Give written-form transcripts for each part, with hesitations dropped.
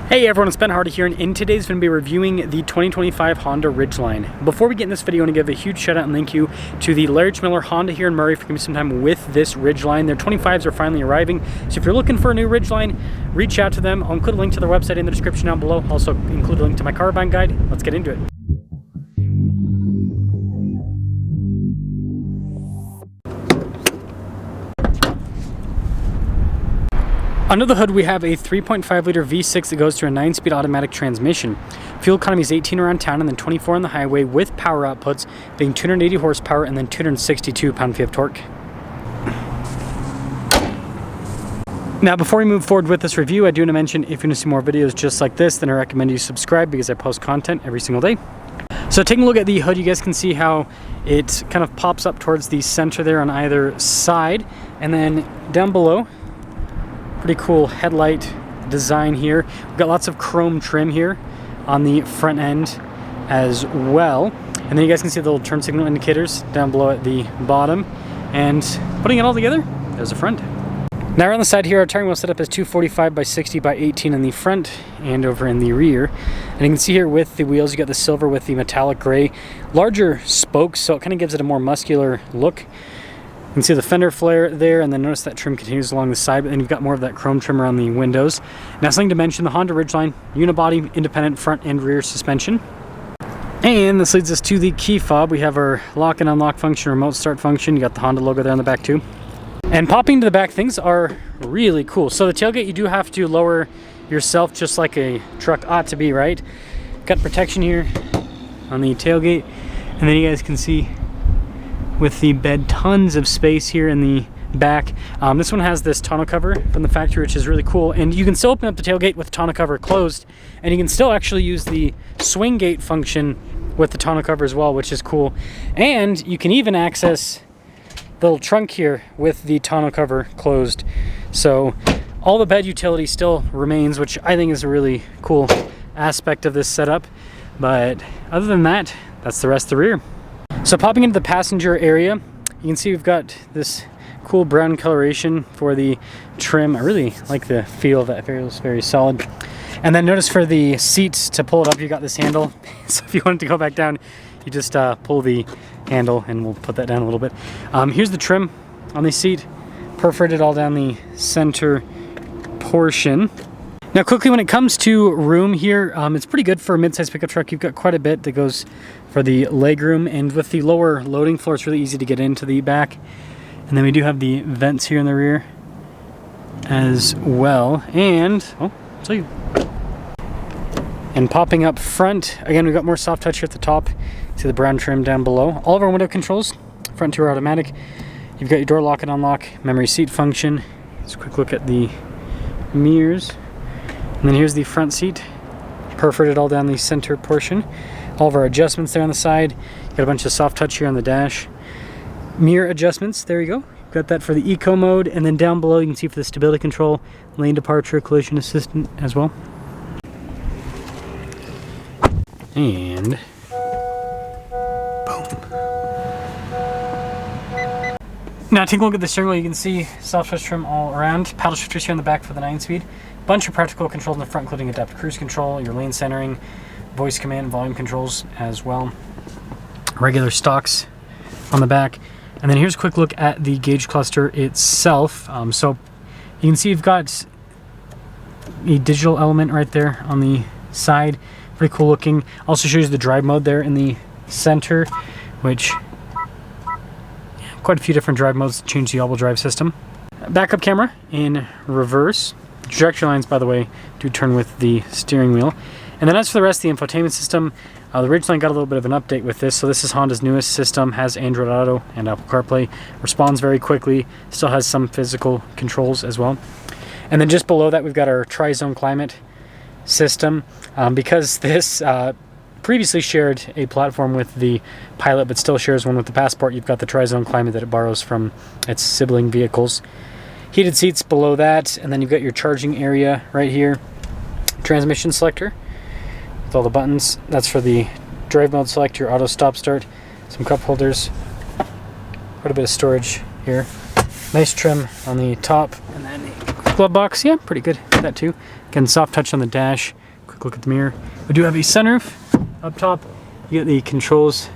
Hey everyone, it's Ben Hardy here, and in today's video, I'm going to be reviewing the 2025 Honda Ridgeline. Before we get in this video, I want to give a huge shout out and thank you to the Larry Miller Honda here in Murray for giving me some time with this Ridgeline. Their 25s are finally arriving, so if you're looking for a new Ridgeline, reach out to them. I'll include a link to their website in the description down below. I'll also include a link to my car buying guide. Let's get into it. Under the hood, we have a 3.5 liter V6 that goes through a 9-speed automatic transmission. Fuel economy is 18 around town and then 24 on the highway, with power outputs being 280 horsepower and then 262 pound-feet of torque. Now, before we move forward with this review, I do want to mention if you want to see more videos just like this, then I recommend you subscribe because I post content every single day. So taking a look at the hood, you guys can see how it kind of pops up towards the center there on either side, and then down below, pretty cool headlight design here. We've got lots of chrome trim here on the front end as well. And then you guys can see the little turn signal indicators down below at the bottom. And putting it all together, there's the front. Now around the side here, our tire wheel setup is 245 by 60 by 18 in the front and over in the rear. And you can see here with the wheels, you got the silver with the metallic gray, larger spokes, so it kind of gives it a more muscular look. You can see the fender flare there, and then notice that trim continues along the side, but then you've got more of that chrome trim around the windows. Now, something to mention, the Honda Ridgeline unibody independent front and rear suspension. And this leads us to the key fob. We have our lock and unlock function, remote start function. You got the Honda logo there on the back too. And popping to the back, things are really cool. So the tailgate, you do have to lower yourself just like a truck ought to be, right? Got protection here on the tailgate, and then you guys can see with the bed, tons of space here in the back. This one has this tonneau cover from the factory, which is really cool. And you can still open up the tailgate with the tonneau cover closed, and you can still actually use the swing gate function with the tonneau cover as well, which is cool. And you can even access the little trunk here with the tonneau cover closed. So all the bed utility still remains, which I think is a really cool aspect of this setup. But other than that, that's the rest of the rear. So popping into the passenger area, you can see we've got this cool brown coloration for the trim. I really like the feel of that. It feels very solid. And then notice for the seats, to pull it up, you got this handle. So if you want it to go back down, you just pull the handle, and we'll put that down a little bit. Here's the trim on the seat, perforated all down the center portion. Now quickly, when it comes to room here, it's pretty good for a mid-size pickup truck. You've got quite a bit that goes for the leg room, and with the lower loading floor, it's really easy to get into the back. And then we do have the vents here in the rear as well. And, oh, I'll show you. And popping up front, again, we've got more soft touch here at the top. See the brown trim down below. All of our window controls, front two are automatic. You've got your door lock and unlock, memory seat function. Let's quick look at the mirrors. And then here's the front seat, perforated all down the center portion. All of our adjustments there on the side. Got a bunch of soft touch here on the dash. Mirror adjustments, there you go. Got that for the eco mode, and then down below you can see for the stability control, lane departure, collision assistant as well. And boom. Now take a look at the steering wheel. You can see soft touch trim all around. Paddle shifters here in the back for the 9-speed. Bunch of practical controls in the front, including adaptive cruise control, your lane centering, voice command, volume controls as well. Regular stocks on the back. And then here's a quick look at the gauge cluster itself. So you can see you've got a digital element right there on the side. Pretty cool looking. Also shows you the drive mode there in the center, which quite a few different drive modes to change the all-wheel drive system. Backup camera in reverse. Trajectory lines, by the way, do turn with the steering wheel. And then as for the rest of the infotainment system, the Ridgeline got a little bit of an update with this. So this is Honda's newest system, has Android Auto and Apple CarPlay, responds very quickly, still has some physical controls as well. And then just below that, we've got our Tri-Zone Climate system. Because this previously shared a platform with the Pilot, but still shares one with the Passport, you've got the Tri-Zone Climate that it borrows from its sibling vehicles. Heated seats below that, and then you've got your charging area right here. Transmission selector with all the buttons. That's for the drive mode select, your auto stop start. Some cup holders. Quite a bit of storage here. Nice trim on the top, and then a glove box. Yeah, pretty good. That too. Again, Again, soft touch on the dash. Quick look at the mirror. We do have a sunroof up top. You get the controls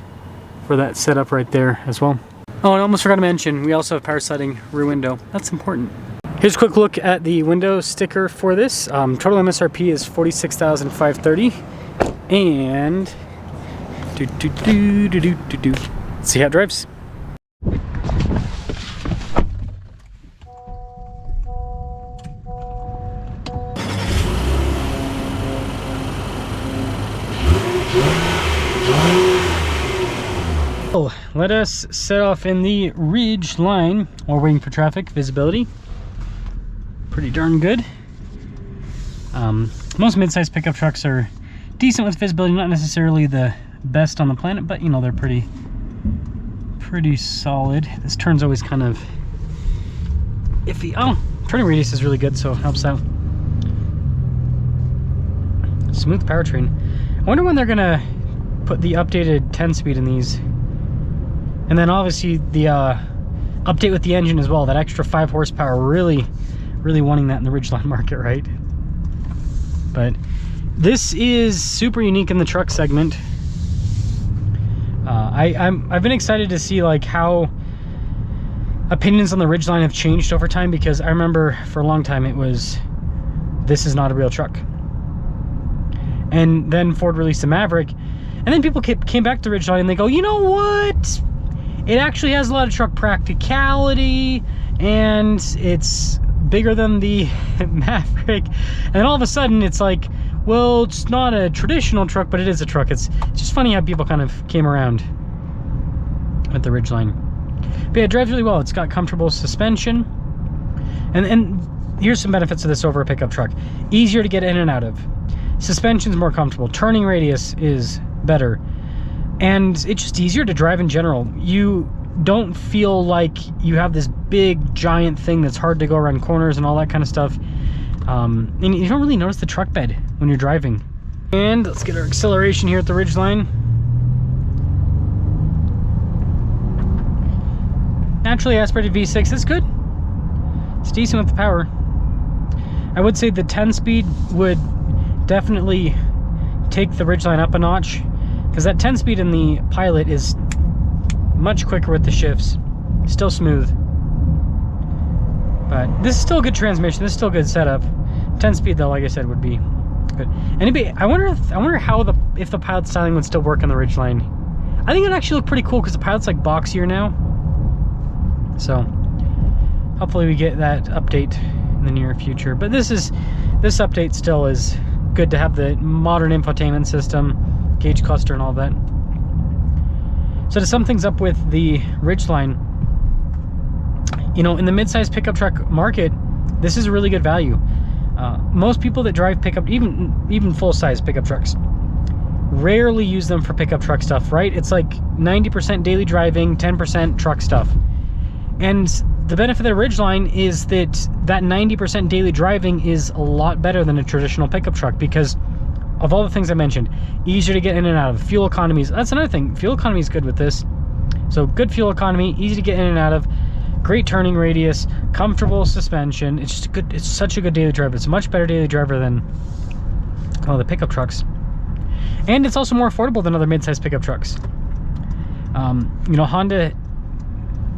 for that setup right there as well. Oh, and I almost forgot to mention, we also have power sliding rear window. That's important. Here's a quick look at the window sticker for this. Total MSRP is $46,530. And let's see how it drives. Oh, let us set off in the Ridgeline while waiting for traffic. Visibility, pretty darn good. Most mid-size pickup trucks are decent with visibility, not necessarily the best on the planet, but you know, they're pretty solid. This turn's always kind of iffy. Oh, turning radius is really good, so it helps out. Smooth powertrain. I wonder when they're gonna put the updated 10-speed in these. And then obviously the update with the engine as well, that extra 5 horsepower, really wanting that in the Ridgeline market, right? But this is super unique in the truck segment. I've been excited to see like how opinions on the Ridgeline have changed over time, because I remember for a long time it was, this is not a real truck. And then Ford released the Maverick, and then people came back to Ridgeline and they go, you know what? It actually has a lot of truck practicality, and it's bigger than the Maverick. And then all of a sudden it's like, well, it's not a traditional truck, but it is a truck. It's just funny how people kind of came around with the Ridgeline. But yeah, it drives really well. It's got comfortable suspension. And here's some benefits of this over a pickup truck. Easier to get in and out of. Suspension's more comfortable. Turning radius is better. And it's just easier to drive in general. You don't feel like you have this big giant thing that's hard to go around corners and all that kind of stuff. And you don't really notice the truck bed when you're driving. And let's get our acceleration here at the Ridgeline. Naturally aspirated V6 is good. It's decent with the power. I would say the 10-speed would definitely take the Ridgeline up a notch, because that 10-speed in the Pilot is much quicker with the shifts. Still smooth. But this is still a good transmission. This is still a good setup. 10-speed though, like I said, would be good. Anybody, I wonder how if the Pilot styling would still work on the Ridgeline. I think it'd actually look pretty cool, because the Pilot's like boxier now. So hopefully we get that update in the near future. But this update still is good to have the modern infotainment system, gauge cluster and all that. So to sum things up with the Ridgeline, you know, in the mid-size pickup truck market, this is a really good value. Most people that drive pickup, even full-size pickup trucks, rarely use them for pickup truck stuff, right? It's like 90% daily driving, 10% truck stuff. And the benefit of the Ridgeline is that 90% daily driving is a lot better than a traditional pickup truck, because of all the things I mentioned. Easier to get in and out of. Fuel economies, that's another thing. Fuel economy is good with this. So good fuel economy, easy to get in and out of, great turning radius, comfortable suspension. It's just it's such a good daily driver. It's a much better daily driver than all the pickup trucks. And it's also more affordable than other mid-size pickup trucks. You know, Honda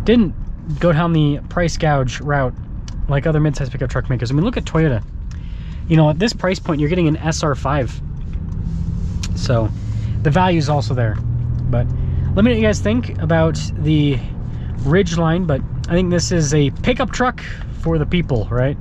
didn't go down the price gouge route like other mid-size pickup truck makers. I mean, look at Toyota. You know, at this price point, you're getting an SR5. So the value is also there. But let me know what you guys think about the Ridgeline. But I think this is a pickup truck for the people, right?